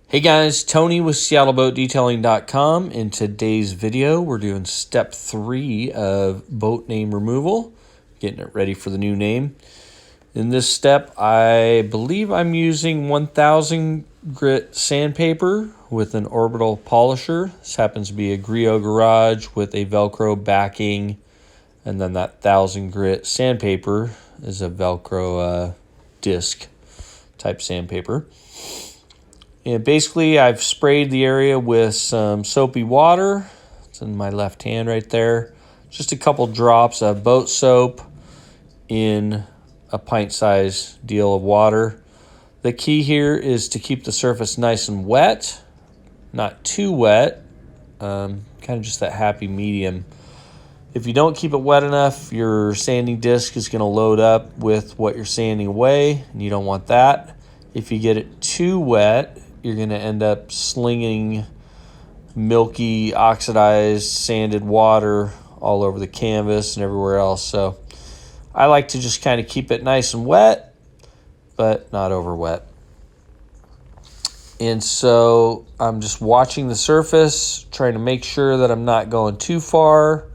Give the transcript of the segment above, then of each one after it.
Hey guys, Tony with SeattleBoatDetailing.com. In today's video, we're doing step 3 of boat name removal, getting it ready for the new name. In this step, I believe I'm using 1000 grit sandpaper with an orbital polisher. This happens to be a Griot Garage with a Velcro backing, and then that 1000 grit sandpaper is a Velcro disc type sandpaper. And basically, I've sprayed the area with some soapy water. It's in my left hand right there. Just a couple drops of boat soap in a pint-sized deal of water. The key here is to keep the surface nice and wet, not too wet, kind of just that happy medium. If you don't keep it wet enough, your sanding disc is going to load up with what you're sanding away, and you don't want that. If you get it too wet, you're going to end up slinging milky, oxidized, sanded water all over the canvas and everywhere else. So I like to just kind of keep it nice and wet, but not over wet. And so I'm just watching the surface, trying to make sure that I'm not going too far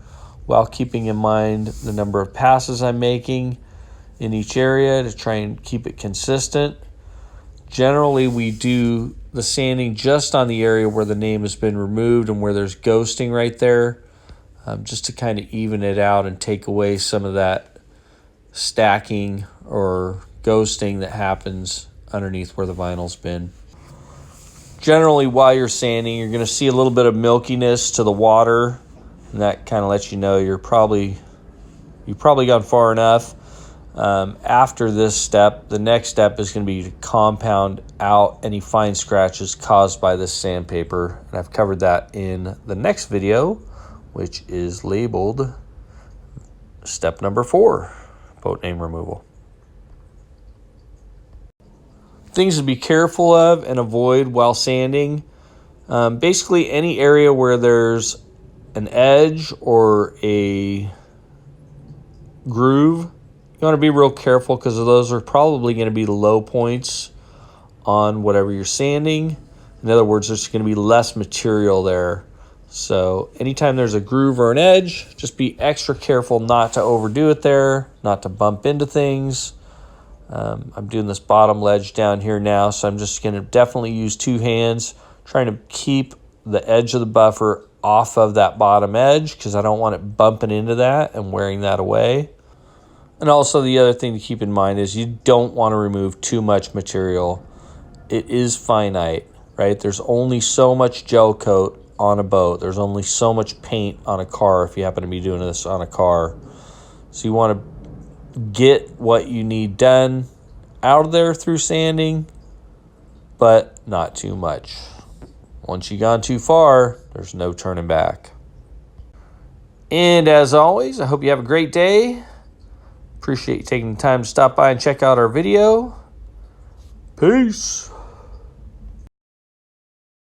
while keeping in mind the number of passes I'm making in each area to try and keep it consistent. Generally, we do the sanding just on the area where the name has been removed and where there's ghosting right there, just to kind of even it out and take away some of that stacking or ghosting that happens underneath where the vinyl's been. Generally, while you're sanding, you're going to see a little bit of milkiness to the water, and that kind of lets you know you've probably gone far enough. After this step, the next step is going to be to compound out any fine scratches caused by this sandpaper. And I've covered that in the next video, which is labeled step number 4, boat name removal. Things to be careful of and avoid while sanding. Basically, any area where there's an edge or a groove, you want to be real careful because those are probably going to be the low points on whatever you're sanding. In other words, there's going to be less material there. So anytime there's a groove or an edge, just be extra careful not to overdo it there, not to bump into things. I'm doing this bottom ledge down here now, so I'm just going to definitely use 2 hands, trying to keep the edge of the buffer off of that bottom edge because I don't want it bumping into that and wearing that away. And also the other thing to keep in mind is you don't want to remove too much material. It is finite, right? There's only so much gel coat on a boat. There's only so much paint on a car if you happen to be doing this on a car. So you want to get what you need done out of there through sanding, but not too much. Once you've gone too far, there's no turning back. And as always, I hope you have a great day. Appreciate you taking the time to stop by and check out our video. Peace.